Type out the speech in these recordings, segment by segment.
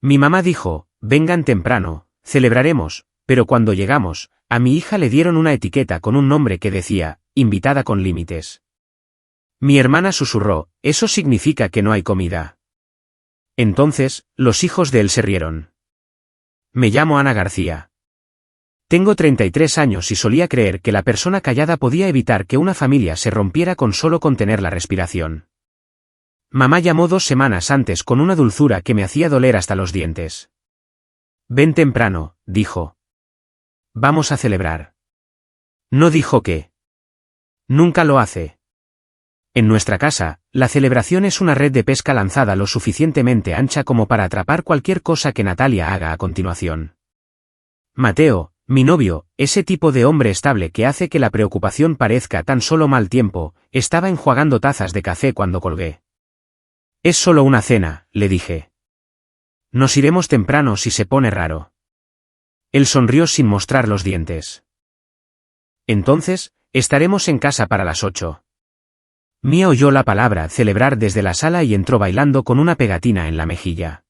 Mi mamá dijo, vengan temprano, celebraremos, pero cuando llegamos, a mi hija le dieron una etiqueta con un nombre que decía, invitada con límites. Mi hermana susurró, eso significa que no hay comida. Entonces, los hijos de él se rieron. Me llamo Ana García. Tengo 33 años y solía creer que la persona callada podía evitar que una familia se rompiera con solo contener la respiración. Mamá llamó 2 semanas antes con una dulzura que me hacía doler hasta los dientes. Ven temprano, dijo. Vamos a celebrar. No dijo qué. Nunca lo hace. En nuestra casa, la celebración es una red de pesca lanzada lo suficientemente ancha como para atrapar cualquier cosa que Natalia haga a continuación. Mateo, mi novio, ese tipo de hombre estable que hace que la preocupación parezca tan solo mal tiempo, estaba enjuagando tazas de café cuando colgué. Es solo una cena, le dije. Nos iremos temprano si se pone raro. Él sonrió sin mostrar los dientes. Entonces, estaremos en casa para las 8. Mía oyó la palabra celebrar desde la sala y entró bailando con una pegatina en la mejilla.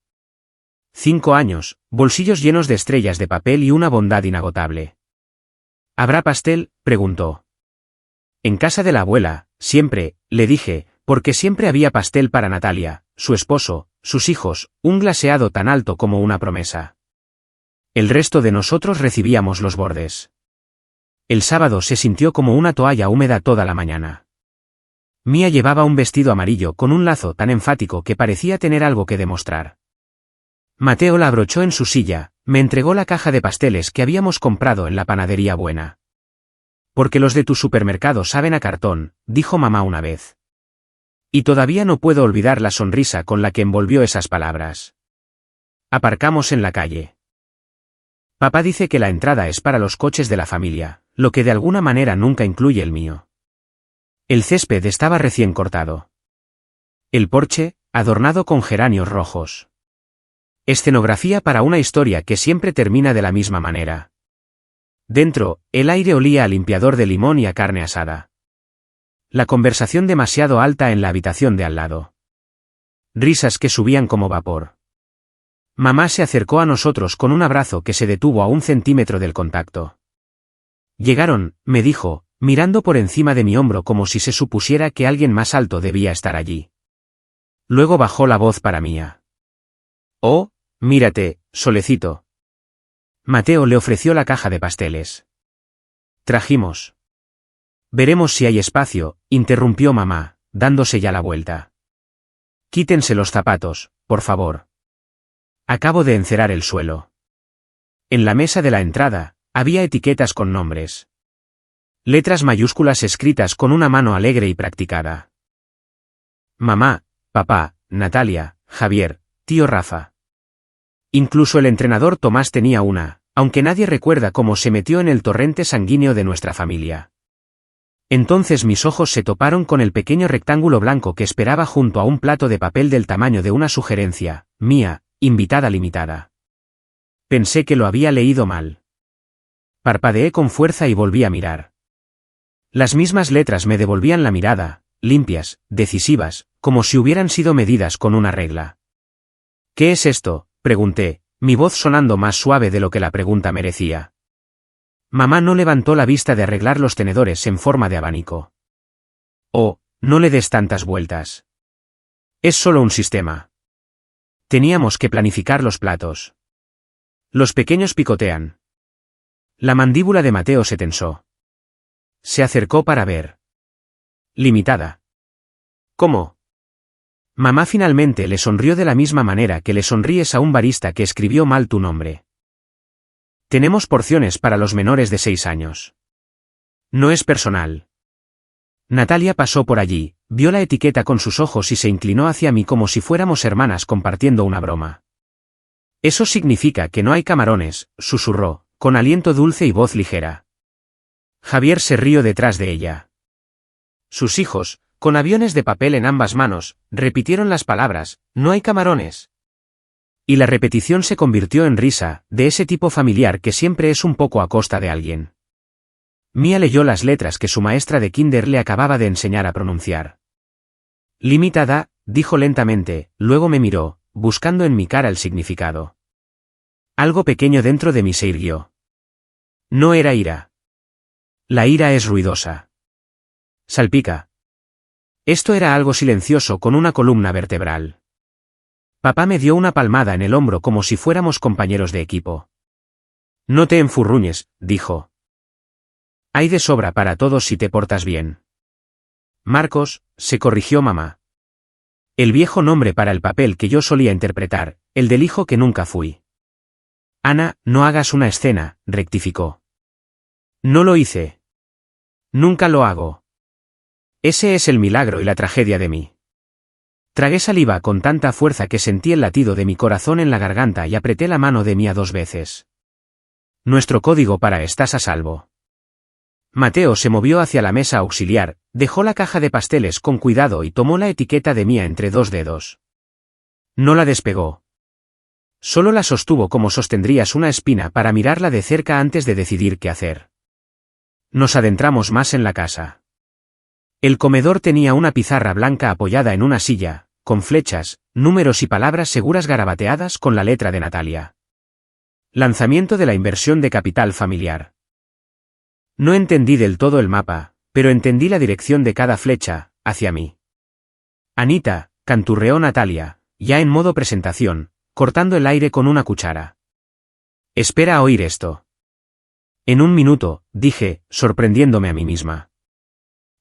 5 años, bolsillos llenos de estrellas de papel y una bondad inagotable. ¿Habrá pastel?, preguntó. En casa de la abuela, siempre, le dije, porque siempre había pastel para Natalia, su esposo, sus hijos, un glaseado tan alto como una promesa. El resto de nosotros recibíamos los bordes. El sábado se sintió como una toalla húmeda toda la mañana. Mía llevaba un vestido amarillo con un lazo tan enfático que parecía tener algo que demostrar. Mateo la abrochó en su silla, me entregó la caja de pasteles que habíamos comprado en la panadería buena. Porque los de tu supermercado saben a cartón, dijo mamá una vez. Y todavía no puedo olvidar la sonrisa con la que envolvió esas palabras. Aparcamos en la calle. Papá dice que la entrada es para los coches de la familia, lo que de alguna manera nunca incluye el mío. El césped estaba recién cortado. El porche, adornado con geranios rojos. Escenografía para una historia que siempre termina de la misma manera. Dentro, el aire olía a limpiador de limón y a carne asada. La conversación demasiado alta en la habitación de al lado. Risas que subían como vapor. Mamá se acercó a nosotros con un abrazo que se detuvo a 1 centímetro del contacto. Llegaron, me dijo, mirando por encima de mi hombro como si se supusiera que alguien más alto debía estar allí. Luego bajó la voz para Mía. Oh, mírate, solecito. Mateo le ofreció la caja de pasteles. Trajimos. Veremos si hay espacio, interrumpió mamá, dándose ya la vuelta. Quítense los zapatos, por favor. Acabo de encerar el suelo. En la mesa de la entrada, había etiquetas con nombres. Letras mayúsculas escritas con una mano alegre y practicada. Mamá, papá, Natalia, Javier, tío Rafa. Incluso el entrenador Tomás tenía una, aunque nadie recuerda cómo se metió en el torrente sanguíneo de nuestra familia. Entonces mis ojos se toparon con el pequeño rectángulo blanco que esperaba junto a un plato de papel del tamaño de una sugerencia, Mía, invitada limitada. Pensé que lo había leído mal. Parpadeé con fuerza y volví a mirar. Las mismas letras me devolvían la mirada, limpias, decisivas, como si hubieran sido medidas con una regla. ¿Qué es esto?, pregunté, mi voz sonando más suave de lo que la pregunta merecía. Mamá no levantó la vista de arreglar los tenedores en forma de abanico. Oh, no le des tantas vueltas. Es solo un sistema. Teníamos que planificar los platos. Los pequeños picotean. La mandíbula de Mateo se tensó. Se acercó para ver. Limitada. ¿Cómo? Mamá finalmente le sonrió de la misma manera que le sonríes a un barista que escribió mal tu nombre. Tenemos porciones para los menores de 6 años. No es personal. Natalia pasó por allí, vio la etiqueta con sus ojos y se inclinó hacia mí como si fuéramos hermanas compartiendo una broma. Eso significa que no hay camarones, susurró, con aliento dulce y voz ligera. Javier se rió detrás de ella. Sus hijos, con aviones de papel en ambas manos, repitieron las palabras, no hay camarones. Y la repetición se convirtió en risa, de ese tipo familiar que siempre es un poco a costa de alguien. Mía leyó las letras que su maestra de kinder le acababa de enseñar a pronunciar. Limitada, dijo lentamente, luego me miró, buscando en mi cara el significado. Algo pequeño dentro de mí se irguió. No era ira. La ira es ruidosa. Salpica. Esto era algo silencioso con una columna vertebral. Papá me dio una palmada en el hombro como si fuéramos compañeros de equipo. No te enfurruñes, dijo. Hay de sobra para todos si te portas bien. Marcos, se corrigió mamá. El viejo nombre para el papel que yo solía interpretar, el del hijo que nunca fui. Ana, no hagas una escena, rectificó. No lo hice. Nunca lo hago. Ese es el milagro y la tragedia de mí. Tragué saliva con tanta fuerza que sentí el latido de mi corazón en la garganta y apreté la mano de Mía 2 veces. Nuestro código para estás a salvo. Mateo se movió hacia la mesa auxiliar, dejó la caja de pasteles con cuidado y tomó la etiqueta de Mía entre 2 dedos. No la despegó. Solo la sostuvo como sostendrías una espina para mirarla de cerca antes de decidir qué hacer. Nos adentramos más en la casa. El comedor tenía una pizarra blanca apoyada en una silla, con flechas, números y palabras seguras garabateadas con la letra de Natalia. Lanzamiento de la inversión de capital familiar. No entendí del todo el mapa, pero entendí la dirección de cada flecha, hacia mí. Anita, canturreó Natalia, ya en modo presentación, cortando el aire con una cuchara. Espera a oír esto. En un minuto, dije, sorprendiéndome a mí misma.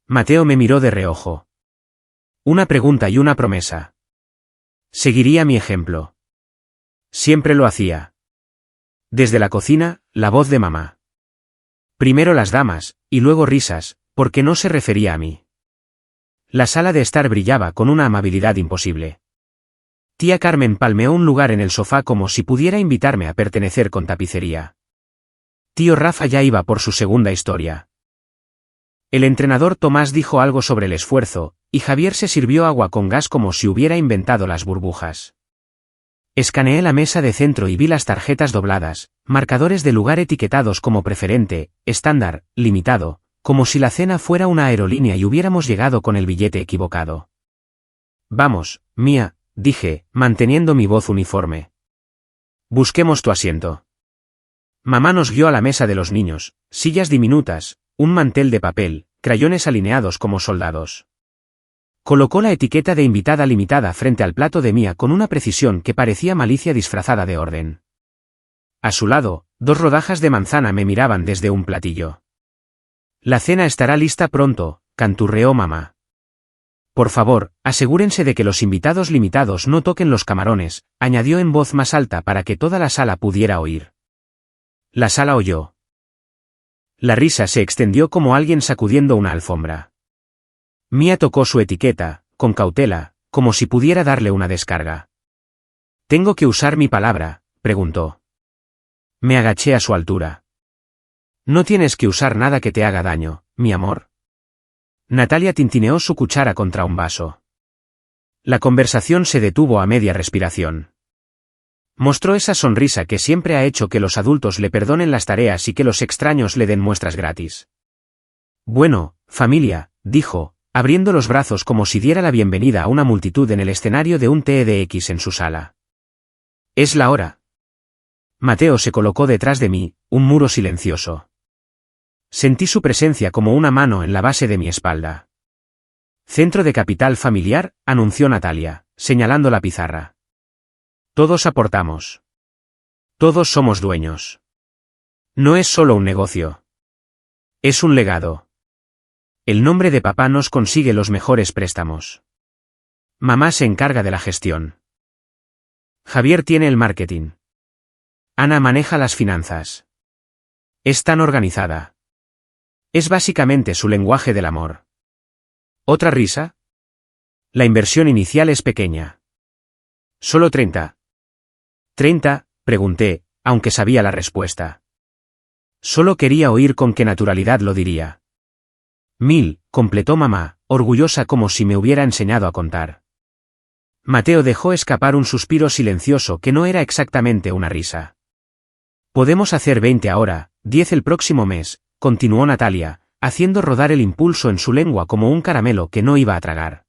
Mateo me miró de reojo. Una pregunta y una promesa. Seguiría mi ejemplo. Siempre lo hacía. Desde la cocina, la voz de mamá. Primero las damas, y luego risas, porque no se refería a mí. La sala de estar brillaba con una amabilidad imposible. Tía Carmen palmeó un lugar en el sofá como si pudiera invitarme a pertenecer con tapicería. Tío Rafa ya iba por su segunda historia. El entrenador Tomás dijo algo sobre el esfuerzo, y Javier se sirvió agua con gas como si hubiera inventado las burbujas. Escaneé la mesa de centro y vi las tarjetas dobladas, marcadores de lugar etiquetados como preferente, estándar, limitado, como si la cena fuera una aerolínea y hubiéramos llegado con el billete equivocado. Vamos, Mía, dije, manteniendo mi voz uniforme. Busquemos tu asiento. Mamá nos guió a la mesa de los niños, sillas diminutas, un mantel de papel, crayones alineados como soldados. Colocó la etiqueta de invitada limitada frente al plato de Mía con una precisión que parecía malicia disfrazada de orden. A su lado, 2 rodajas de manzana me miraban desde un platillo. La cena estará lista pronto, canturreó mamá. Por favor, asegúrense de que los invitados limitados no toquen los camarones, añadió en voz más alta para que toda la sala pudiera oír. La sala oyó. La risa se extendió como alguien sacudiendo una alfombra. Mía tocó su etiqueta, con cautela, como si pudiera darle una descarga. ¿Tengo que usar mi palabra?, preguntó. Me agaché a su altura. No tienes que usar nada que te haga daño, mi amor. Natalia tintineó su cuchara contra un vaso. La conversación se detuvo a media respiración. Mostró esa sonrisa que siempre ha hecho que los adultos le perdonen las tareas y que los extraños le den muestras gratis. Bueno, familia, dijo, abriendo los brazos como si diera la bienvenida a una multitud en el escenario de un TEDx en su sala. Es la hora. Mateo se colocó detrás de mí, un muro silencioso. Sentí su presencia como una mano en la base de mi espalda. Centro de capital familiar, anunció Natalia, señalando la pizarra. Todos aportamos. Todos somos dueños. No es solo un negocio. Es un legado. El nombre de papá nos consigue los mejores préstamos. Mamá se encarga de la gestión. Javier tiene el marketing. Ana maneja las finanzas. Es tan organizada. Es básicamente su lenguaje del amor. ¿Otra risa? La inversión inicial es pequeña. Solo 30. ¿30? Pregunté, aunque sabía la respuesta. Solo quería oír con qué naturalidad lo diría. 1000, completó mamá, orgullosa como si me hubiera enseñado a contar. Mateo dejó escapar un suspiro silencioso que no era exactamente una risa. Podemos hacer 20 ahora, 10 el próximo mes, continuó Natalia, haciendo rodar el impulso en su lengua como un caramelo que no iba a tragar.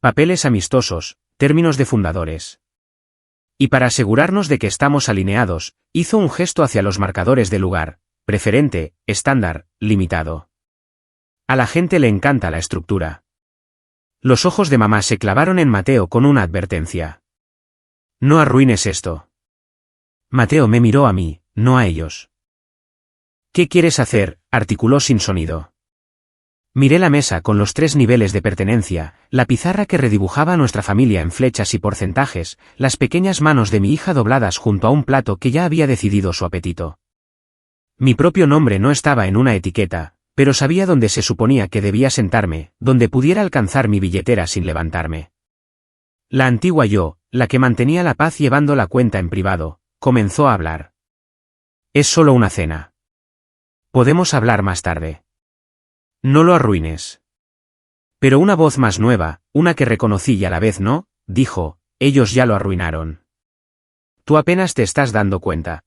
Papeles amistosos, términos de fundadores. Y para asegurarnos de que estamos alineados, hizo un gesto hacia los marcadores del lugar: preferente, estándar, limitado. A la gente le encanta la estructura. Los ojos de mamá se clavaron en Mateo con una advertencia. No arruines esto. Mateo me miró a mí, no a ellos. ¿Qué quieres hacer?, articuló sin sonido. Miré la mesa con los 3 niveles de pertenencia, la pizarra que redibujaba a nuestra familia en flechas y porcentajes, las pequeñas manos de mi hija dobladas junto a un plato que ya había decidido su apetito. Mi propio nombre no estaba en una etiqueta, pero sabía dónde se suponía que debía sentarme, donde pudiera alcanzar mi billetera sin levantarme. La antigua yo, la que mantenía la paz llevando la cuenta en privado, comenzó a hablar. Es solo una cena. Podemos hablar más tarde. No lo arruines. Pero una voz más nueva, una que reconocí y a la vez no, dijo: ellos ya lo arruinaron. Tú apenas te estás dando cuenta.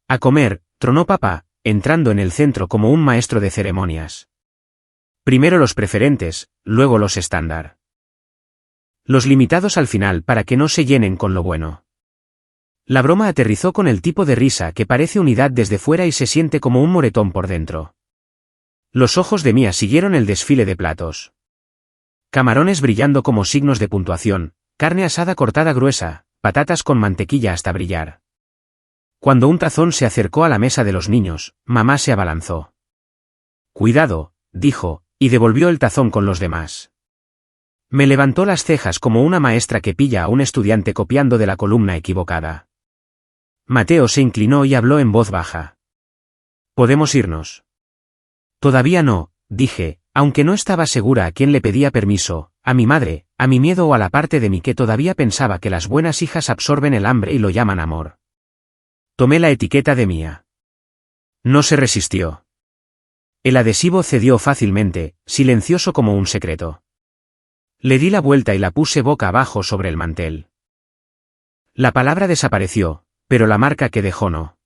A comer, tronó papá, entrando en el centro como un maestro de ceremonias. Primero los preferentes, luego los estándar. Los limitados al final para que no se llenen con lo bueno. La broma aterrizó con el tipo de risa que parece unidad desde fuera y se siente como un moretón por dentro. Los ojos de Mía siguieron el desfile de platos. Camarones brillando como signos de puntuación, carne asada cortada gruesa, patatas con mantequilla hasta brillar. Cuando un tazón se acercó a la mesa de los niños, mamá se abalanzó. Cuidado, dijo, y devolvió el tazón con los demás. Me levantó las cejas como una maestra que pilla a un estudiante copiando de la columna equivocada. Mateo se inclinó y habló en voz baja. ¿Podemos irnos? Todavía no, dije, aunque no estaba segura a quién le pedía permiso, a mi madre, a mi miedo o a la parte de mí que todavía pensaba que las buenas hijas absorben el hambre y lo llaman amor. Tomé la etiqueta de Mía. No se resistió. El adhesivo cedió fácilmente, silencioso como un secreto. Le di la vuelta y la puse boca abajo sobre el mantel. La palabra desapareció, pero la marca que dejó no.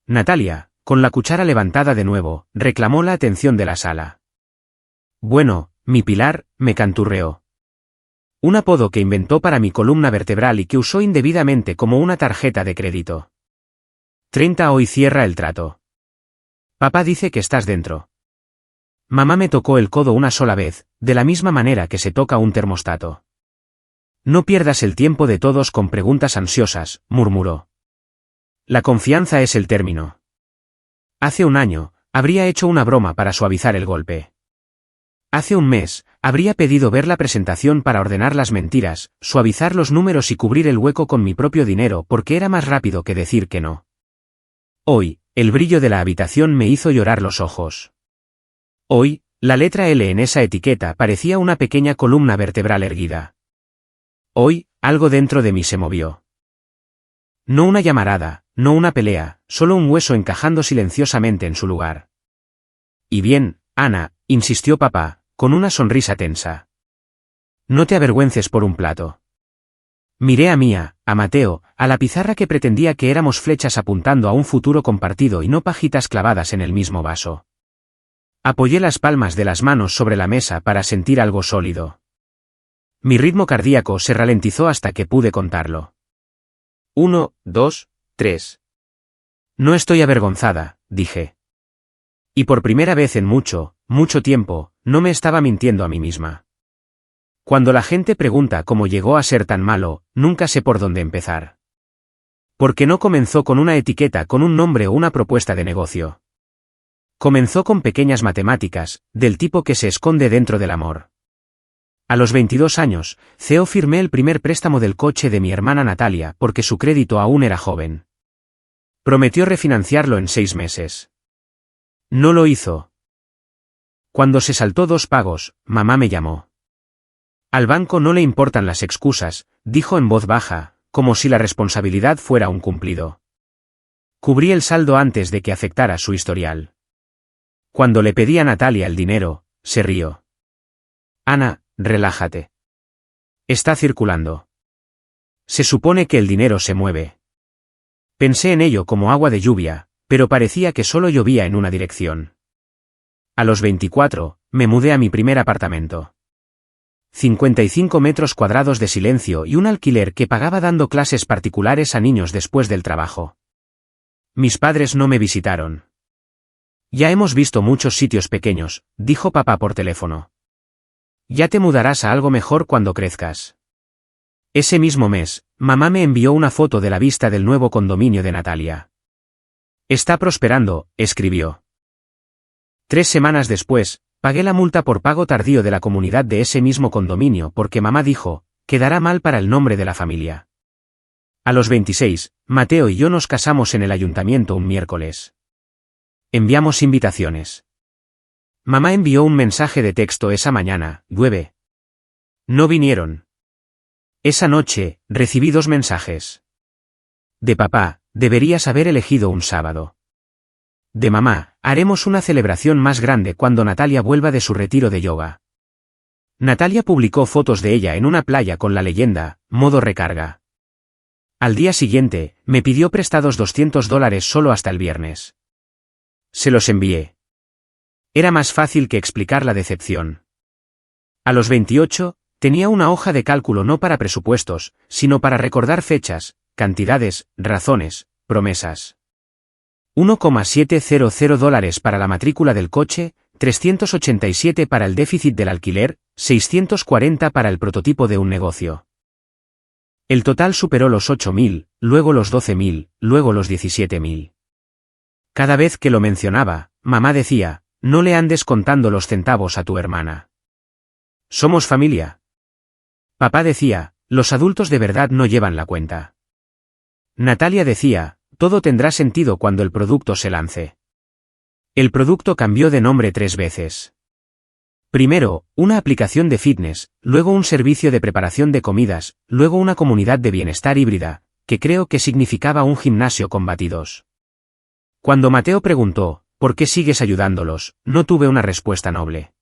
Natalia, con la cuchara levantada de nuevo, reclamó la atención de la sala. Bueno, mi Pilar, me canturreó. Un apodo que inventó para mi columna vertebral y que usó indebidamente como una tarjeta de crédito. 30 hoy cierra el trato. Papá dice que estás dentro. Mamá me tocó el codo una sola vez, de la misma manera que se toca un termostato. No pierdas el tiempo de todos con preguntas ansiosas, murmuró. La confianza es el término. Hace un año, habría hecho una broma para suavizar el golpe. Hace un mes, habría pedido ver la presentación para ordenar las mentiras, suavizar los números y cubrir el hueco con mi propio dinero porque era más rápido que decir que no. Hoy, el brillo de la habitación me hizo llorar los ojos. Hoy, la letra L en esa etiqueta parecía una pequeña columna vertebral erguida. Hoy, algo dentro de mí se movió. No una llamarada, no una pelea, solo un hueso encajando silenciosamente en su lugar. Y bien, Ana, insistió papá, con una sonrisa tensa. No te avergüences por un plato. Miré a Mía, a Mateo, a la pizarra que pretendía que éramos flechas apuntando a un futuro compartido y no pajitas clavadas en el mismo vaso. Apoyé las palmas de las manos sobre la mesa para sentir algo sólido. Mi ritmo cardíaco se ralentizó hasta que pude contarlo. 1, 2, 3. No estoy avergonzada, dije. Y por primera vez en mucho, mucho tiempo, no me estaba mintiendo a mí misma. Cuando la gente pregunta cómo llegó a ser tan malo, nunca sé por dónde empezar. Porque no comenzó con una etiqueta con un nombre o una propuesta de negocio. Comenzó con pequeñas matemáticas, del tipo que se esconde dentro del amor. A los 22 años, firmé el primer préstamo del coche de mi hermana Natalia porque su crédito aún era joven. Prometió refinanciarlo en 6 meses. No lo hizo. Cuando se saltó 2 pagos, mamá me llamó. Al banco no le importan las excusas, dijo en voz baja, como si la responsabilidad fuera un cumplido. Cubrí el saldo antes de que afectara su historial. Cuando le pedí a Natalia el dinero, se rió. Ana, relájate. Está circulando. Se supone que el dinero se mueve. Pensé en ello como agua de lluvia, pero parecía que solo llovía en una dirección. A los 24, me mudé a mi primer apartamento. 55 metros cuadrados de silencio y un alquiler que pagaba dando clases particulares a niños después del trabajo. Mis padres no me visitaron. Ya hemos visto muchos sitios pequeños, dijo papá por teléfono. Ya te mudarás a algo mejor cuando crezcas. Ese mismo mes, mamá me envió una foto de la vista del nuevo condominio de Natalia. Está prosperando, escribió. 3 semanas después, pagué la multa por pago tardío de la comunidad de ese mismo condominio porque mamá dijo, quedará mal para el nombre de la familia. A los 26, Mateo y yo nos casamos en el ayuntamiento un miércoles. Enviamos invitaciones. Mamá envió un mensaje de texto esa mañana, llueve. No vinieron. Esa noche, recibí 2 mensajes. De papá, deberías haber elegido un sábado. De mamá, haremos una celebración más grande cuando Natalia vuelva de su retiro de yoga. Natalia publicó fotos de ella en una playa con la leyenda, modo recarga. Al día siguiente, me pidió prestados $200 solo hasta el viernes. Se los envié. Era más fácil que explicar la decepción. A los 28, tenía una hoja de cálculo no para presupuestos, sino para recordar fechas, cantidades, razones, promesas. $1,700 para la matrícula del coche, 387 para el déficit del alquiler, 640 para el prototipo de un negocio. El total superó los 8.000, luego los 12.000, luego los 17.000. Cada vez que lo mencionaba, mamá decía, no le andes contando los centavos a tu hermana. Somos familia. Papá decía, los adultos de verdad no llevan la cuenta. Natalia decía, todo tendrá sentido cuando el producto se lance. El producto cambió de nombre 3 veces. Primero, una aplicación de fitness, luego un servicio de preparación de comidas, luego una comunidad de bienestar híbrida, que creo que significaba un gimnasio con batidos. Cuando Mateo preguntó, ¿por qué sigues ayudándolos?, no tuve una respuesta noble.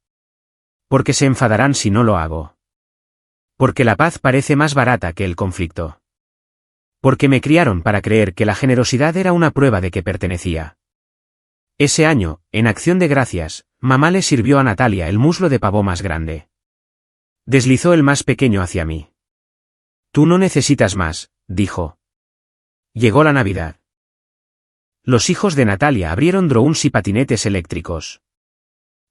Porque se enfadarán si no lo hago. Porque la paz parece más barata que el conflicto. Porque me criaron para creer que la generosidad era una prueba de que pertenecía. Ese año, en acción de gracias, mamá le sirvió a Natalia el muslo de pavo más grande. Deslizó el más pequeño hacia mí. Tú no necesitas más, dijo. Llegó la Navidad. Los hijos de Natalia abrieron drones y patinetes eléctricos.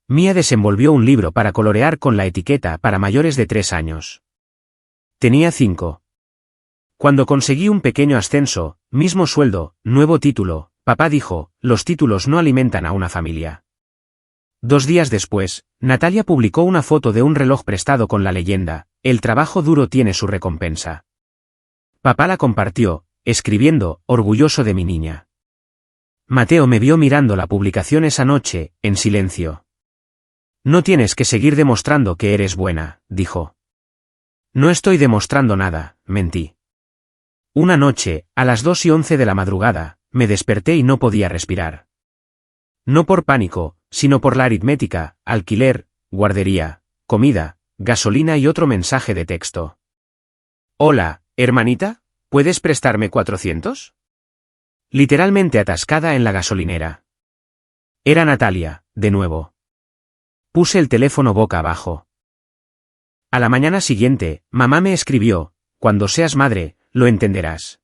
Mía desenvolvió un libro para colorear con la etiqueta para mayores de 3 años. Tenía 5. Cuando conseguí un pequeño ascenso, mismo sueldo, nuevo título, papá dijo, los títulos no alimentan a una familia. 2 días después, Natalia publicó una foto de un reloj prestado con la leyenda, el trabajo duro tiene su recompensa. Papá la compartió, escribiendo, orgulloso de mi niña. Mateo me vio mirando la publicación esa noche, en silencio. No tienes que seguir demostrando que eres buena, dijo. No estoy demostrando nada, mentí. Una noche, a las 2:11 de la madrugada, me desperté y no podía respirar. No por pánico, sino por la aritmética, alquiler, guardería, comida, gasolina y otro mensaje de texto. Hola, hermanita, ¿puedes prestarme 400? Literalmente atascada en la gasolinera. Era Natalia, de nuevo. Puse el teléfono boca abajo. A la mañana siguiente, mamá me escribió, cuando seas madre, lo entenderás.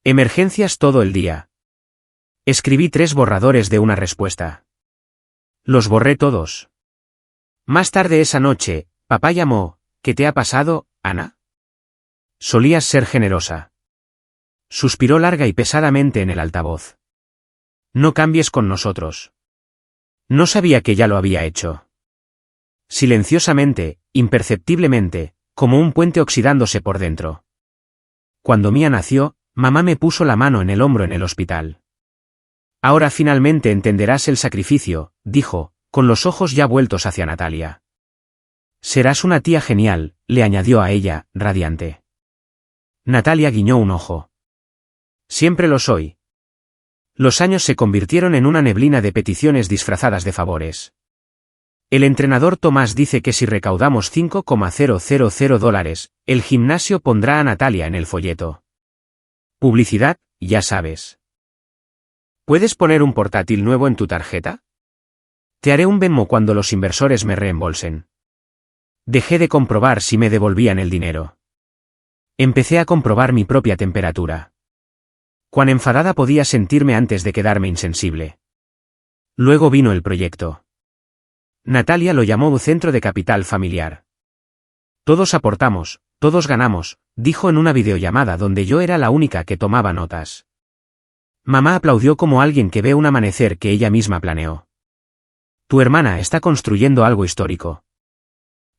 Emergencias todo el día. Escribí 3 borradores de una respuesta. Los borré todos. Más tarde esa noche, papá llamó, ¿qué te ha pasado, Ana? Solías ser generosa. Suspiró larga y pesadamente en el altavoz. No cambies con nosotros. No sabía que ya lo había hecho. Silenciosamente, imperceptiblemente, como un puente oxidándose por dentro. Cuando Mía nació, mamá me puso la mano en el hombro en el hospital. Ahora finalmente entenderás el sacrificio, dijo, con los ojos ya vueltos hacia Natalia. Serás una tía genial, le añadió a ella, radiante. Natalia guiñó un ojo. Siempre lo soy. Los años se convirtieron en una neblina de peticiones disfrazadas de favores. El entrenador Tomás dice que si recaudamos $5,000, el gimnasio pondrá a Natalia en el folleto. Publicidad, ya sabes. ¿Puedes poner un portátil nuevo en tu tarjeta? Te haré un Venmo cuando los inversores me reembolsen. Dejé de comprobar si me devolvían el dinero. Empecé a comprobar mi propia temperatura. Cuán enfadada podía sentirme antes de quedarme insensible. Luego vino el proyecto. Natalia lo llamó un centro de capital familiar. Todos aportamos, todos ganamos, dijo en una videollamada donde yo era la única que tomaba notas. Mamá aplaudió como alguien que ve un amanecer que ella misma planeó. Tu hermana está construyendo algo histórico.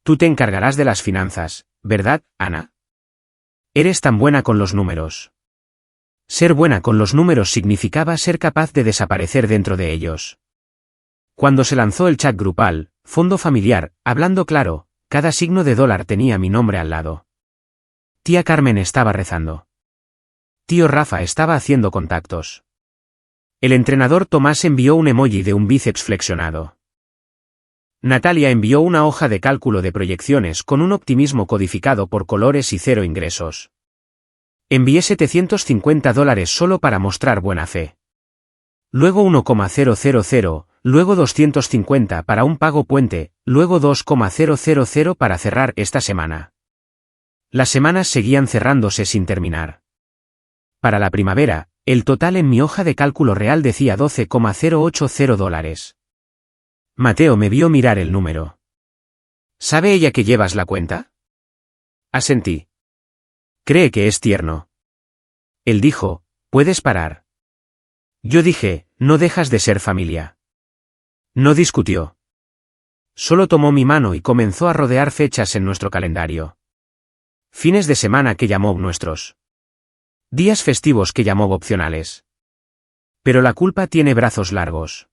Tú te encargarás de las finanzas, ¿verdad, Ana? Eres tan buena con los números. Ser buena con los números significaba ser capaz de desaparecer dentro de ellos. Cuando se lanzó el chat grupal, fondo familiar, hablando claro, cada signo de dólar tenía mi nombre al lado. Tía Carmen estaba rezando. Tío Rafa estaba haciendo contactos. El entrenador Tomás envió un emoji de un bíceps flexionado. Natalia envió una hoja de cálculo de proyecciones con un optimismo codificado por colores y 0 ingresos. Envié $750 solo para mostrar buena fe. Luego 1,000, luego 250 para un pago puente, luego 2,000 para cerrar esta semana. Las semanas seguían cerrándose sin terminar. Para la primavera, el total en mi hoja de cálculo real decía $12,080. Mateo me vio mirar el número. ¿Sabe ella que llevas la cuenta? Asentí. Cree que es tierno. Él dijo, ¿puedes parar? Yo dije, no dejas de ser familia. No discutió. Solo tomó mi mano y comenzó a rodear fechas en nuestro calendario. Fines de semana que llamó nuestros. Días festivos que llamó opcionales. Pero la culpa tiene brazos largos.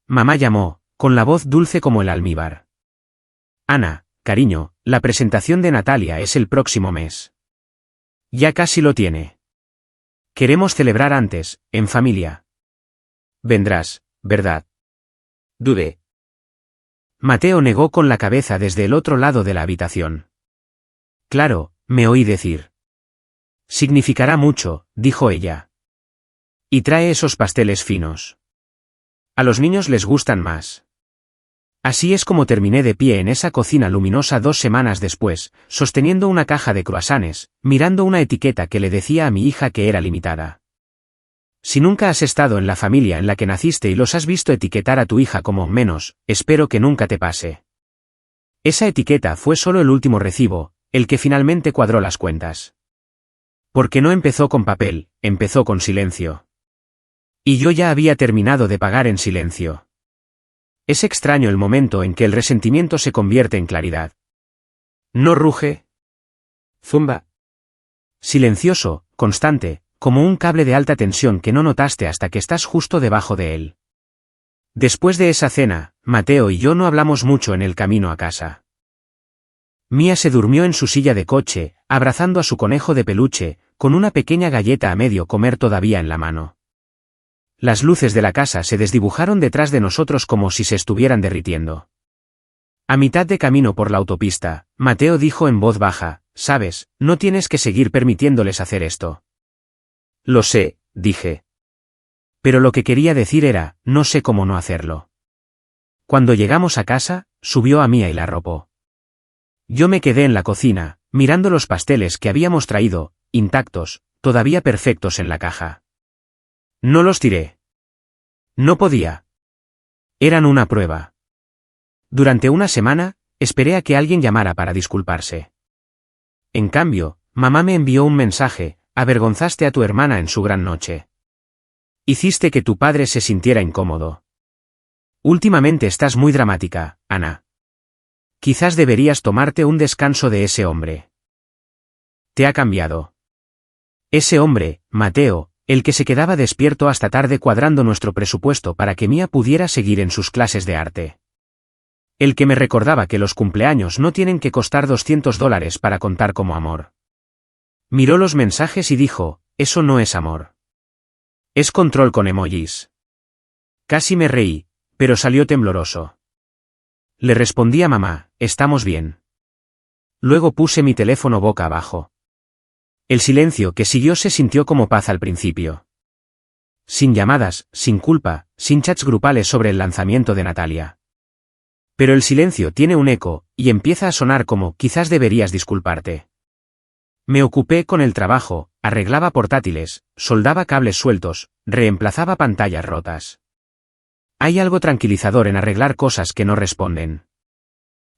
Mamá llamó, con la voz dulce como el almíbar. Ana, cariño, la presentación de Natalia es el próximo mes. Ya casi lo tiene. Queremos celebrar antes, en familia. Vendrás, ¿verdad? Dudé. Mateo negó con la cabeza desde el otro lado de la habitación. Claro, me oí decir. Significará mucho, dijo ella. Y trae esos pasteles finos. A los niños les gustan más. Así es como terminé de pie en esa cocina luminosa 2 semanas después, sosteniendo una caja de croissants, mirando una etiqueta que le decía a mi hija que era limitada. Si nunca has estado en la familia en la que naciste y los has visto etiquetar a tu hija como menos, espero que nunca te pase. Esa etiqueta fue solo el último recibo, el que finalmente cuadró las cuentas. Porque no empezó con papel, empezó con silencio. Y yo ya había terminado de pagar en silencio. Es extraño el momento en que el resentimiento se convierte en claridad. ¿No ruge? Zumba. Silencioso, constante, como un cable de alta tensión que no notaste hasta que estás justo debajo de él. Después de esa cena, Mateo y yo no hablamos mucho en el camino a casa. Mía se durmió en su silla de coche, abrazando a su conejo de peluche, con una pequeña galleta a medio comer todavía en la mano. Las luces de la casa se desdibujaron detrás de nosotros como si se estuvieran derritiendo. A mitad de camino por la autopista, Mateo dijo en voz baja, «Sabes, no tienes que seguir permitiéndoles hacer esto». Lo sé, dije. Pero lo que quería decir era, no sé cómo no hacerlo. Cuando llegamos a casa, subió a Mía y la arropó. Yo me quedé en la cocina, mirando los pasteles que habíamos traído, intactos, todavía perfectos en la caja. No los tiré. No podía. Eran una prueba. Durante una semana, esperé a que alguien llamara para disculparse. En cambio, mamá me envió un mensaje, avergonzaste a tu hermana en su gran noche. Hiciste que tu padre se sintiera incómodo. Últimamente estás muy dramática, Ana. Quizás deberías tomarte un descanso de ese hombre. Te ha cambiado. Ese hombre, Mateo, el que se quedaba despierto hasta tarde cuadrando nuestro presupuesto para que Mía pudiera seguir en sus clases de arte. El que me recordaba que los cumpleaños no tienen que costar $200 para contar como amor. Miró los mensajes y dijo, eso no es amor. Es control con emojis. Casi me reí, pero salió tembloroso. Le respondí a mamá, estamos bien. Luego puse mi teléfono boca abajo. El silencio que siguió se sintió como paz al principio. Sin llamadas, sin culpa, sin chats grupales sobre el lanzamiento de Natalia. Pero el silencio tiene un eco, y empieza a sonar como, quizás deberías disculparte. Me ocupé con el trabajo, arreglaba portátiles, soldaba cables sueltos, reemplazaba pantallas rotas. Hay algo tranquilizador en arreglar cosas que no responden.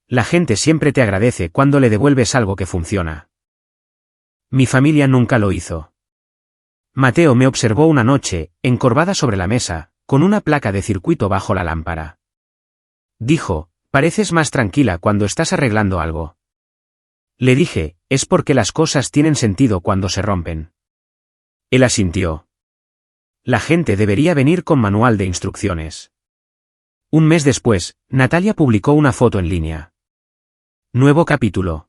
La gente siempre te agradece cuando le devuelves algo que funciona. Mi familia nunca lo hizo. Mateo me observó una noche, encorvada sobre la mesa, con una placa de circuito bajo la lámpara. Dijo, pareces más tranquila cuando estás arreglando algo. Le dije, es porque las cosas tienen sentido cuando se rompen. Él asintió. La gente debería venir con manual de instrucciones. Un mes después, Natalia publicó una foto en línea. Nuevo capítulo.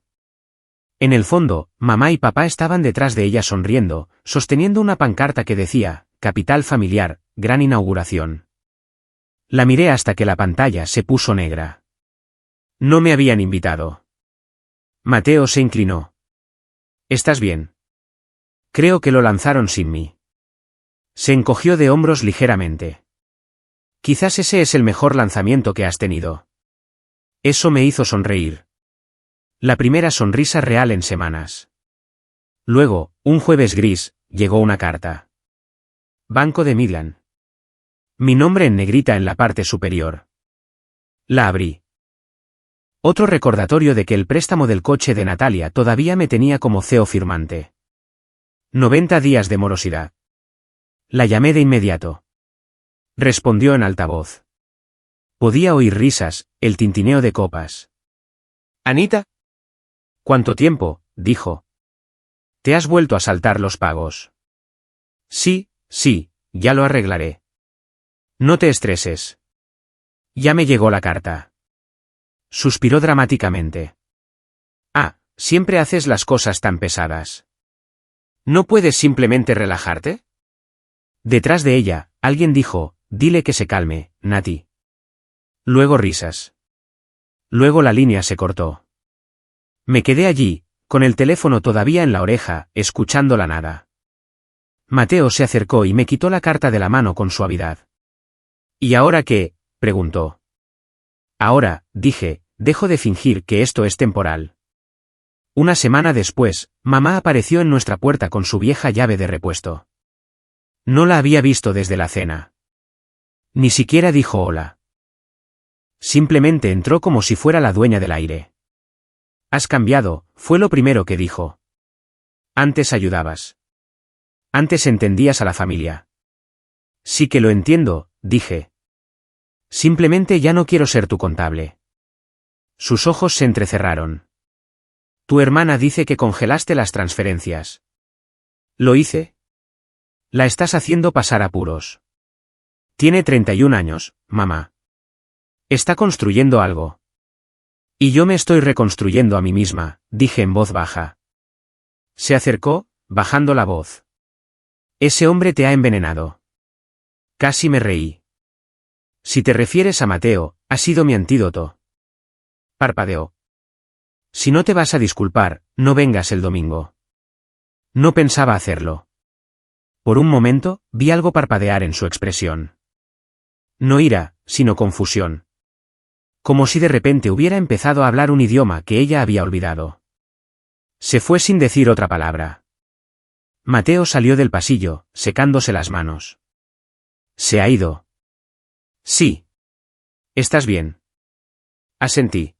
En el fondo, mamá y papá estaban detrás de ella sonriendo, sosteniendo una pancarta que decía, Capital Familiar, gran inauguración. La miré hasta que la pantalla se puso negra. No me habían invitado. Mateo se inclinó. ¿Estás bien? Creo que lo lanzaron sin mí. Se encogió de hombros ligeramente. Quizás ese es el mejor lanzamiento que has tenido. Eso me hizo sonreír. La primera sonrisa real en semanas. Luego, un jueves gris, llegó una carta. Banco de Midland. Mi nombre en negrita en la parte superior. La abrí. Otro recordatorio de que el préstamo del coche de Natalia todavía me tenía como CEO firmante. 90 días de morosidad. La llamé de inmediato. Respondió en altavoz. Podía oír risas, el tintineo de copas. ¿Anita? ¿Cuánto tiempo? Dijo. ¿Te has vuelto a saltar los pagos? Sí, ya lo arreglaré. No te estreses. Ya me llegó la carta. Suspiró dramáticamente. Ah, siempre haces las cosas tan pesadas. ¿No puedes simplemente relajarte? Detrás de ella, alguien dijo, dile que se calme, Nati. Luego risas. Luego la línea se cortó. Me quedé allí, con el teléfono todavía en la oreja, escuchando la nada. Mateo se acercó y me quitó la carta de la mano con suavidad. ¿Y ahora qué? Preguntó. Ahora, dije, dejo de fingir que esto es temporal. Una semana después, mamá apareció en nuestra puerta con su vieja llave de repuesto. No la había visto desde la cena. Ni siquiera dijo hola. Simplemente entró como si fuera la dueña del aire. Has cambiado, fue lo primero que dijo. Antes ayudabas. Antes entendías a la familia. Sí que lo entiendo, dije. Simplemente ya no quiero ser tu contable. Sus ojos se entrecerraron. Tu hermana dice que congelaste las transferencias. ¿Lo hice? La estás haciendo pasar apuros. Tiene 31 años, mamá. Está construyendo algo. Y yo me estoy reconstruyendo a mí misma, dije en voz baja. Se acercó, bajando la voz. Ese hombre te ha envenenado. Casi me reí. Si te refieres a Mateo, ha sido mi antídoto. Parpadeó. Si no te vas a disculpar, no vengas el domingo. No pensaba hacerlo. Por un momento, vi algo parpadear en su expresión. No ira, sino confusión. Como si de repente hubiera empezado a hablar un idioma que ella había olvidado. Se fue sin decir otra palabra. Mateo salió del pasillo, secándose las manos. Se ha ido. Sí. ¿Estás bien? Asentí.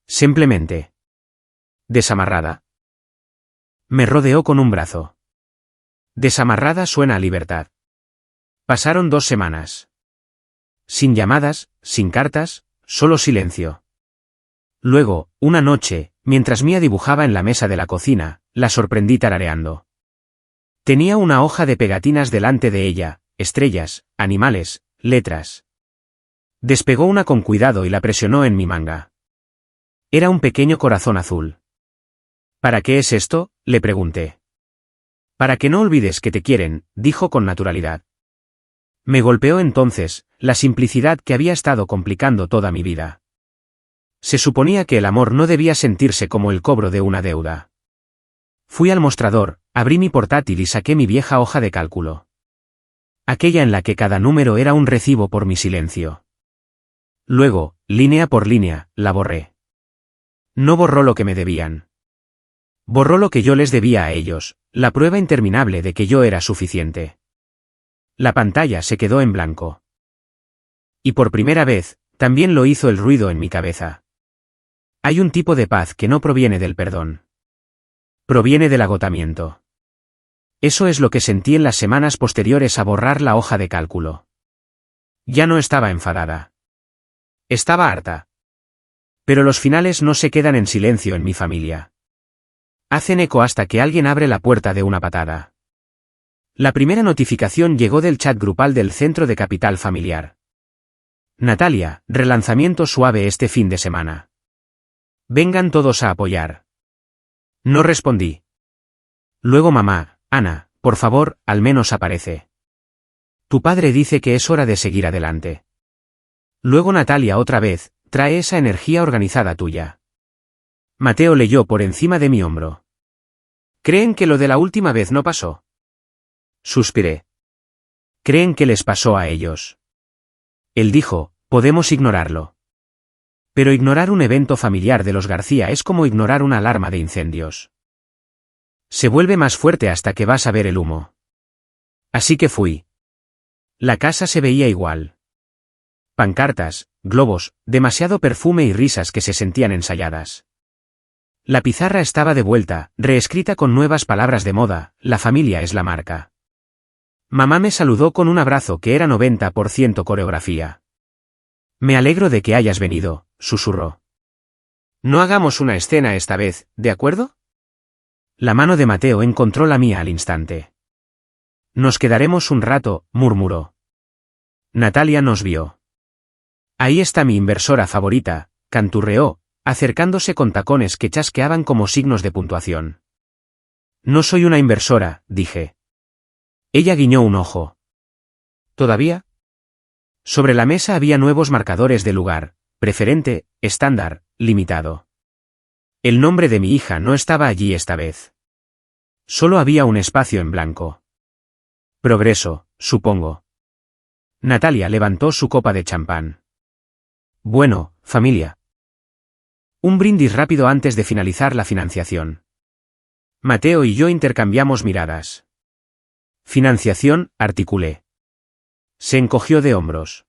Simplemente. Desamarrada. Me rodeó con un brazo. Desamarrada suena a libertad. Pasaron 2 semanas. Sin llamadas, sin cartas, solo silencio. Luego, una noche, mientras Mía dibujaba en la mesa de la cocina, la sorprendí tarareando. Tenía una hoja de pegatinas delante de ella, estrellas, animales, letras. Despegó una con cuidado y la presionó en mi manga. Era un pequeño corazón azul. ¿Para qué es esto?, le pregunté. Para que no olvides que te quieren, dijo con naturalidad. Me golpeó entonces, la simplicidad que había estado complicando toda mi vida. Se suponía que el amor no debía sentirse como el cobro de una deuda. Fui al mostrador, abrí mi portátil y saqué mi vieja hoja de cálculo. Aquella en la que cada número era un recibo por mi silencio. Luego, línea por línea, la borré. No borró lo que me debían. Borró lo que yo les debía a ellos, la prueba interminable de que yo era suficiente. La pantalla se quedó en blanco. Y por primera vez, también lo hizo el ruido en mi cabeza. Hay un tipo de paz que no proviene del perdón. Proviene del agotamiento. Eso es lo que sentí en las semanas posteriores a borrar la hoja de cálculo. Ya no estaba enfadada. Estaba harta. Pero los finales no se quedan en silencio en mi familia. Hacen eco hasta que alguien abre la puerta de una patada. La primera notificación llegó del chat grupal del Centro de Capital Familiar. Natalia, relanzamiento suave este fin de semana. Vengan todos a apoyar. No respondí. Luego mamá, Ana, por favor, al menos aparece. Tu padre dice que es hora de seguir adelante. Luego Natalia otra vez, trae esa energía organizada tuya. Mateo leyó por encima de mi hombro. ¿Creen que lo de la última vez no pasó? Suspiré. ¿Creen que les pasó a ellos? Él dijo, podemos ignorarlo. Pero ignorar un evento familiar de los García es como ignorar una alarma de incendios. Se vuelve más fuerte hasta que vas a ver el humo. Así que fui. La casa se veía igual. Pancartas, globos, demasiado perfume y risas que se sentían ensayadas. La pizarra estaba de vuelta, reescrita con nuevas palabras de moda, la familia es la marca. Mamá me saludó con un abrazo que era 90% coreografía. Me alegro de que hayas venido, susurró. No hagamos una escena esta vez, ¿de acuerdo? La mano de Mateo encontró la mía al instante. Nos quedaremos un rato, murmuró. Natalia nos vio. Ahí está mi inversora favorita, canturreó, acercándose con tacones que chasqueaban como signos de puntuación. No soy una inversora, dije. Ella guiñó un ojo. ¿Todavía? Sobre la mesa había nuevos marcadores de lugar, preferente, estándar, limitado. El nombre de mi hija no estaba allí esta vez. Solo había un espacio en blanco. Progreso, supongo. Natalia levantó su copa de champán. Bueno, familia. Un brindis rápido antes de finalizar la financiación. Mateo y yo intercambiamos miradas. Financiación, articulé. Se encogió de hombros.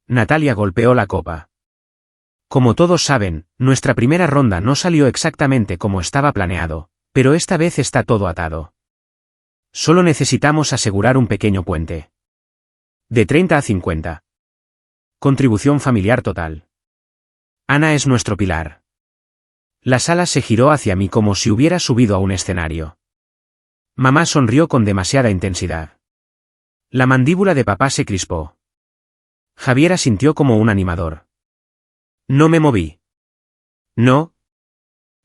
Natalia golpeó la copa. Como todos saben, nuestra primera ronda no salió exactamente como estaba planeado, pero esta vez está todo atado. Solo necesitamos asegurar un pequeño puente. De 30 a 50. Contribución familiar total. Ana es nuestro pilar. La sala se giró hacia mí como si hubiera subido a un escenario. Mamá sonrió con demasiada intensidad. La mandíbula de papá se crispó. Javier asintió como un animador. No me moví. No.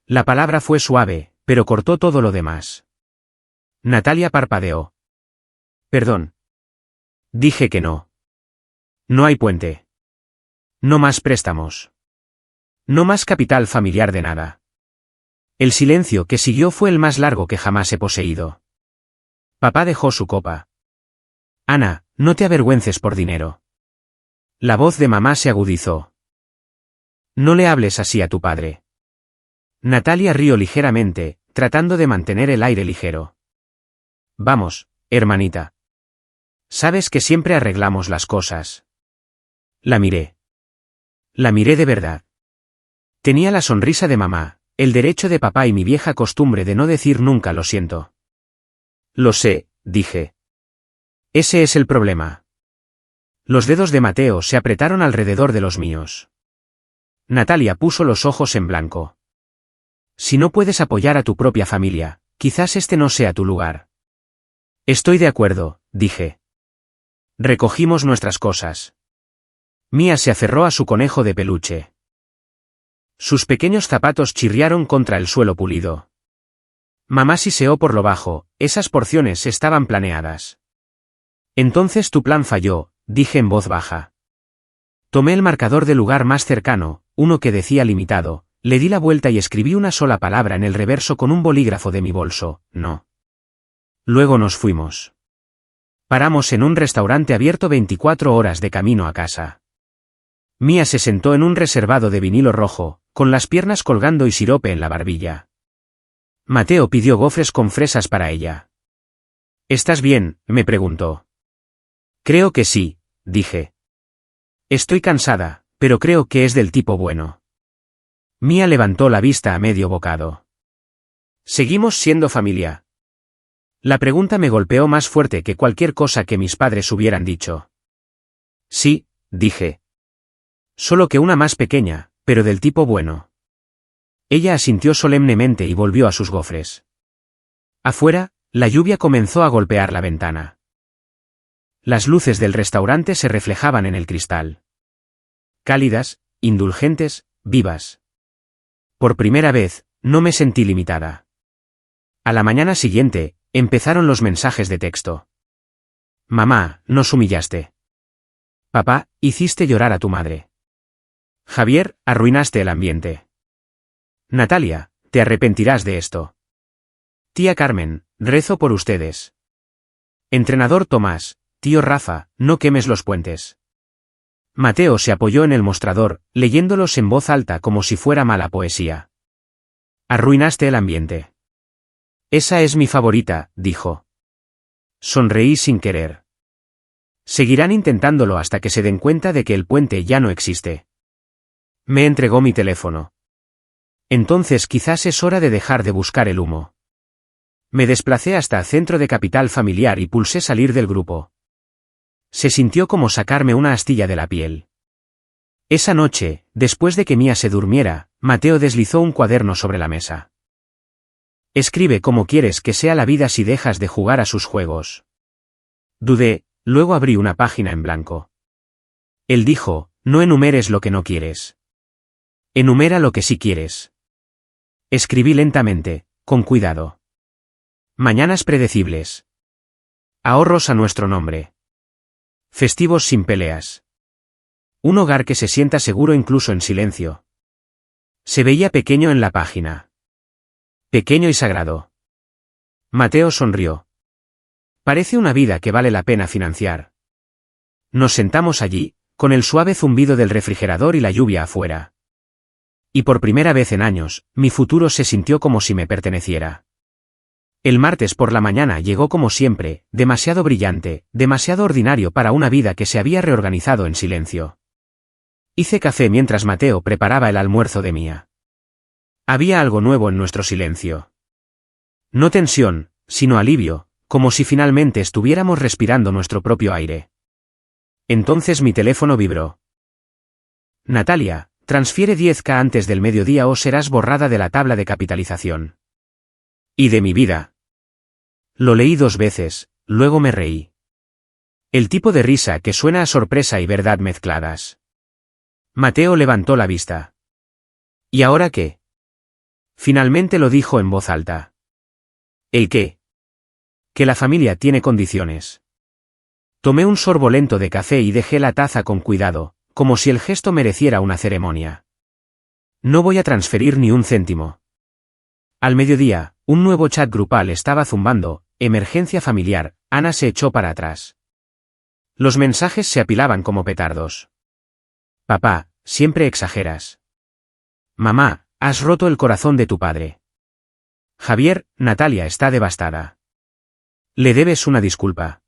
La palabra fue suave, pero cortó todo lo demás. Natalia parpadeó. Perdón. Dije que no. No hay puente. No más préstamos. No más capital familiar de nada. El silencio que siguió fue el más largo que jamás he poseído. Papá dejó su copa. Ana, no te avergüences por dinero. La voz de mamá se agudizó. No le hables así a tu padre. Natalia rió ligeramente, tratando de mantener el aire ligero. Vamos, hermanita. Sabes que siempre arreglamos las cosas. La miré. La miré de verdad. Tenía la sonrisa de mamá, el derecho de papá y mi vieja costumbre de no decir nunca lo siento. Lo sé, dije. Ese es el problema. Los dedos de Mateo se apretaron alrededor de los míos. Natalia puso los ojos en blanco. Si no puedes apoyar a tu propia familia, quizás este no sea tu lugar. Estoy de acuerdo, dije. Recogimos nuestras cosas. Mía se aferró a su conejo de peluche. Sus pequeños zapatos chirriaron contra el suelo pulido. Mamá siseó por lo bajo, esas porciones estaban planeadas. Entonces tu plan falló, dije en voz baja. Tomé el marcador del lugar más cercano, uno que decía limitado, le di la vuelta y escribí una sola palabra en el reverso con un bolígrafo de mi bolso, no. Luego nos fuimos. Paramos en un restaurante abierto 24 horas de camino a casa. Mía se sentó en un reservado de vinilo rojo, con las piernas colgando y sirope en la barbilla. Mateo pidió gofres con fresas para ella. ¿Estás bien?, me preguntó. Creo que sí, dije. Estoy cansada, pero creo que es del tipo bueno. Mía levantó la vista a medio bocado. ¿Seguimos siendo familia? La pregunta me golpeó más fuerte que cualquier cosa que mis padres hubieran dicho. Sí, dije. Solo que una más pequeña, pero del tipo bueno. Ella asintió solemnemente y volvió a sus gofres. Afuera, la lluvia comenzó a golpear la ventana. Las luces del restaurante se reflejaban en el cristal. Cálidas, indulgentes, vivas. Por primera vez, no me sentí limitada. A la mañana siguiente, empezaron los mensajes de texto. Mamá, nos humillaste. Papá, hiciste llorar a tu madre. Javier, arruinaste el ambiente. Natalia, te arrepentirás de esto. Tía Carmen, rezo por ustedes. Entrenador Tomás, tío Rafa, no quemes los puentes. Mateo se apoyó en el mostrador, leyéndolos en voz alta como si fuera mala poesía. Arruinaste el ambiente. Esa es mi favorita, dijo. Sonreí sin querer. Seguirán intentándolo hasta que se den cuenta de que el puente ya no existe. Me entregó mi teléfono. Entonces quizás es hora de dejar de buscar el humo. Me desplacé hasta el centro de Capital Familiar y pulsé salir del grupo. Se sintió como sacarme una astilla de la piel. Esa noche, después de que Mía se durmiera, Mateo deslizó un cuaderno sobre la mesa. Escribe cómo quieres que sea la vida si dejas de jugar a sus juegos. Dudé, luego abrí una página en blanco. Él dijo, no enumeres lo que no quieres. Enumera lo que sí quieres. Escribí lentamente, con cuidado. Mañanas predecibles. Ahorros a nuestro nombre. Festivos sin peleas. Un hogar que se sienta seguro incluso en silencio. Se veía pequeño en la página. Pequeño y sagrado. Mateo sonrió. Parece una vida que vale la pena financiar. Nos sentamos allí, con el suave zumbido del refrigerador y la lluvia afuera. Y por primera vez en años, mi futuro se sintió como si me perteneciera. El martes por la mañana llegó como siempre, demasiado brillante, demasiado ordinario para una vida que se había reorganizado en silencio. Hice café mientras Mateo preparaba el almuerzo de Mía. Había algo nuevo en nuestro silencio. No tensión, sino alivio, como si finalmente estuviéramos respirando nuestro propio aire. Entonces mi teléfono vibró. Natalia, transfiere 10.000 antes del mediodía o serás borrada de la tabla de capitalización. Y de mi vida. Lo leí 2 veces, luego me reí. El tipo de risa que suena a sorpresa y verdad mezcladas. Mateo levantó la vista. ¿Y ahora qué? Finalmente lo dijo en voz alta. ¿El qué? Que la familia tiene condiciones. Tomé un sorbo lento de café y dejé la taza con cuidado, como si el gesto mereciera una ceremonia. No voy a transferir ni un céntimo. Al mediodía, un nuevo chat grupal estaba zumbando, emergencia familiar, Ana se echó para atrás. Los mensajes se apilaban como petardos. Papá, siempre exageras. Mamá, has roto el corazón de tu padre. Javier, Natalia está devastada. Le debes una disculpa.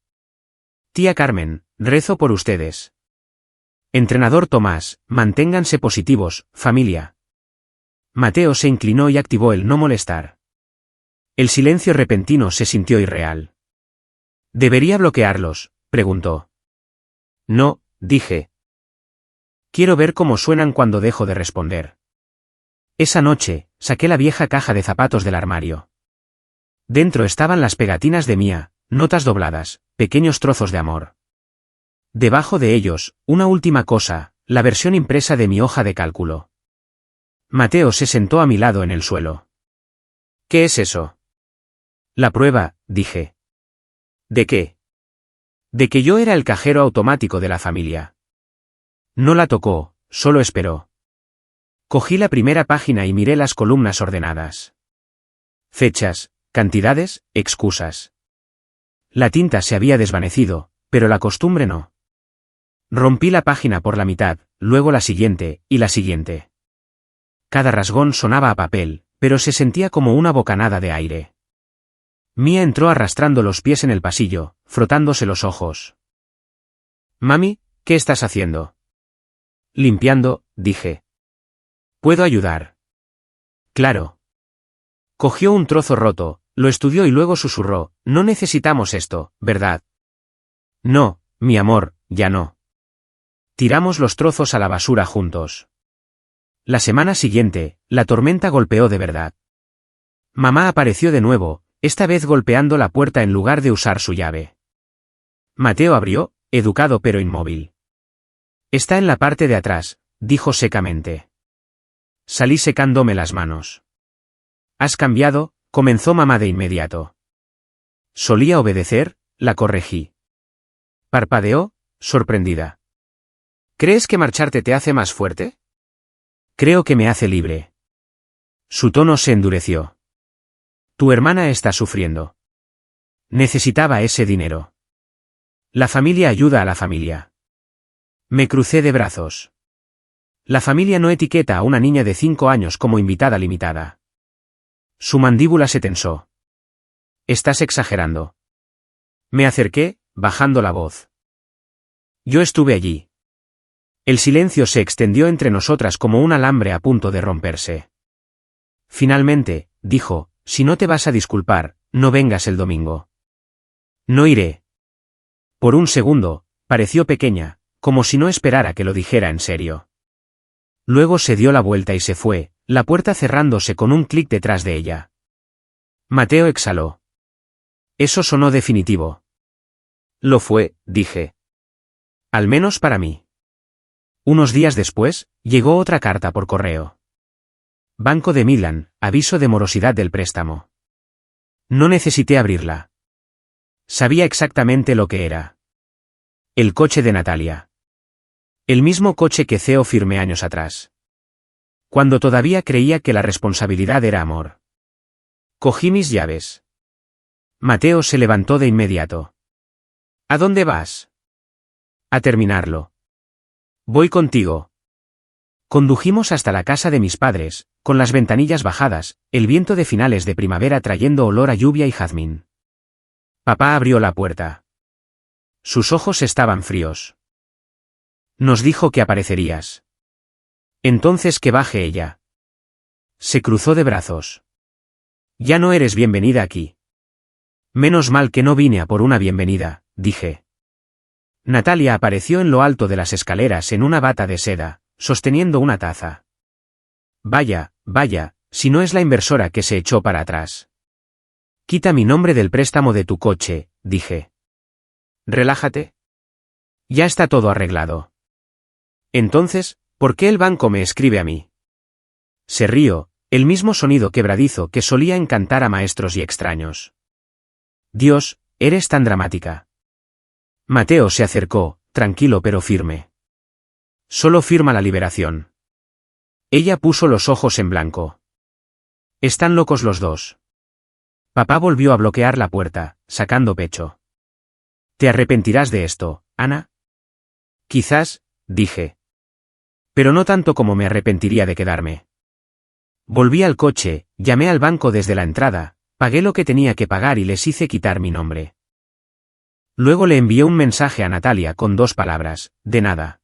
Tía Carmen, rezo por ustedes. Entrenador Tomás, manténganse positivos, familia. Mateo se inclinó y activó el no molestar. El silencio repentino se sintió irreal. ¿Debería bloquearlos?, preguntó. No, dije. Quiero ver cómo suenan cuando dejo de responder. Esa noche, saqué la vieja caja de zapatos del armario. Dentro estaban las pegatinas de Mía, notas dobladas, pequeños trozos de amor. Debajo de ellos, una última cosa, la versión impresa de mi hoja de cálculo. Mateo se sentó a mi lado en el suelo. ¿Qué es eso? La prueba, dije. ¿De qué? De que yo era el cajero automático de la familia. No la tocó, solo esperó. Cogí la primera página y miré las columnas ordenadas. Fechas, cantidades, excusas. La tinta se había desvanecido, pero la costumbre no. Rompí la página por la mitad, luego la siguiente, y la siguiente. Cada rasgón sonaba a papel, pero se sentía como una bocanada de aire. Mia entró arrastrando los pies en el pasillo, frotándose los ojos. «Mami, ¿qué estás haciendo?» «Limpiando», dije. «¿Puedo ayudar?» «Claro». Cogió un trozo roto, lo estudió y luego susurró, «No necesitamos esto, ¿verdad?» «No, mi amor, ya no». Tiramos los trozos a la basura juntos. La semana siguiente, la tormenta golpeó de verdad. Mamá apareció de nuevo, esta vez golpeando la puerta en lugar de usar su llave. Mateo abrió, educado pero inmóvil. «Está en la parte de atrás», dijo secamente. Salí secándome las manos. «¿Has cambiado?», comenzó mamá de inmediato. «Solía obedecer», la corregí. Parpadeó, sorprendida. «¿Crees que marcharte te hace más fuerte?» «Creo que me hace libre». Su tono se endureció. «Tu hermana está sufriendo. Necesitaba ese dinero. La familia ayuda a la familia». Me crucé de brazos. La familia no etiqueta a una niña de 5 años como invitada limitada. Su mandíbula se tensó. «Estás exagerando». Me acerqué, bajando la voz. «Yo estuve allí». El silencio se extendió entre nosotras como un alambre a punto de romperse. Finalmente, dijo, «Si no te vas a disculpar, no vengas el domingo». «No iré». Por un segundo, pareció pequeña, como si no esperara que lo dijera en serio. Luego se dio la vuelta y se fue, la puerta cerrándose con un clic detrás de ella. Mateo exhaló. Eso sonó definitivo. Lo fue, dije. Al menos para mí. Unos días después, llegó otra carta por correo. Banco de Milán, aviso de morosidad del préstamo. No necesité abrirla. Sabía exactamente lo que era. El coche de Natalia. El mismo coche que Theo firmé años atrás. Cuando todavía creía que la responsabilidad era amor. Cogí mis llaves. Mateo se levantó de inmediato. ¿A dónde vas? A terminarlo. Voy contigo. Condujimos hasta la casa de mis padres, con las ventanillas bajadas, el viento de finales de primavera trayendo olor a lluvia y jazmín. Papá abrió la puerta. Sus ojos estaban fríos. Nos dijo que aparecerías. Entonces que baje ella. Se cruzó de brazos. Ya no eres bienvenida aquí. Menos mal que no vine a por una bienvenida, dije. Natalia apareció en lo alto de las escaleras en una bata de seda, sosteniendo una taza. Vaya, vaya, si no es la inversora que se echó para atrás. Quita mi nombre del préstamo de tu coche, dije. Relájate. Ya está todo arreglado. Entonces, ¿por qué el banco me escribe a mí? Se rió, el mismo sonido quebradizo que solía encantar a maestros y extraños. Dios, eres tan dramática. Mateo se acercó, tranquilo pero firme. Solo firma la liberación. Ella puso los ojos en blanco. Están locos los dos. Papá volvió a bloquear la puerta, sacando pecho. ¿Te arrepentirás de esto, Ana? Quizás, dije. Pero no tanto como me arrepentiría de quedarme. Volví al coche, llamé al banco desde la entrada, pagué lo que tenía que pagar y les hice quitar mi nombre. Luego le envié un mensaje a Natalia con 2 palabras, de nada.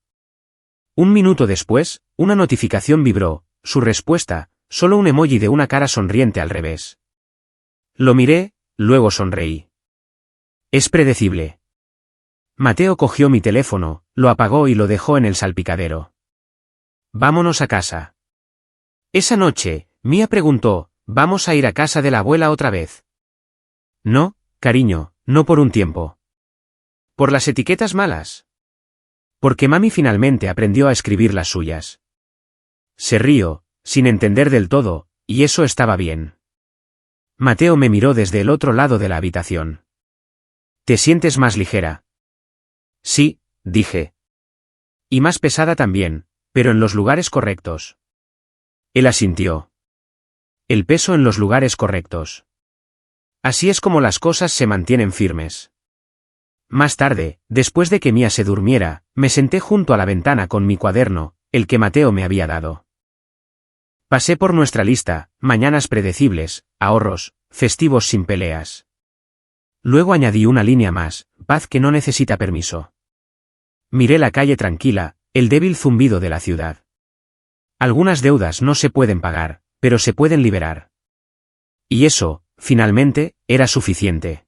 Un minuto después, una notificación vibró, su respuesta, solo un emoji de una cara sonriente al revés. Lo miré, luego sonreí. Es predecible. Mateo cogió mi teléfono, lo apagó y lo dejó en el salpicadero. Vámonos a casa. Esa noche, Mia preguntó, ¿vamos a ir a casa de la abuela otra vez? No, cariño, no por un tiempo. ¿Por las etiquetas malas? Porque mami finalmente aprendió a escribir las suyas. Se rió, sin entender del todo, y eso estaba bien. Mateo me miró desde el otro lado de la habitación. ¿Te sientes más ligera? Sí, dije. Y más pesada también, pero en los lugares correctos. Él asintió. El peso en los lugares correctos. Así es como las cosas se mantienen firmes. Más tarde, después de que Mia se durmiera, me senté junto a la ventana con mi cuaderno, el que Mateo me había dado. Pasé por nuestra lista: mañanas predecibles, ahorros, festivos sin peleas. Luego añadí una línea más: paz que no necesita permiso. Miré la calle tranquila, el débil zumbido de la ciudad. Algunas deudas no se pueden pagar, pero se pueden liberar. Y eso, finalmente, era suficiente.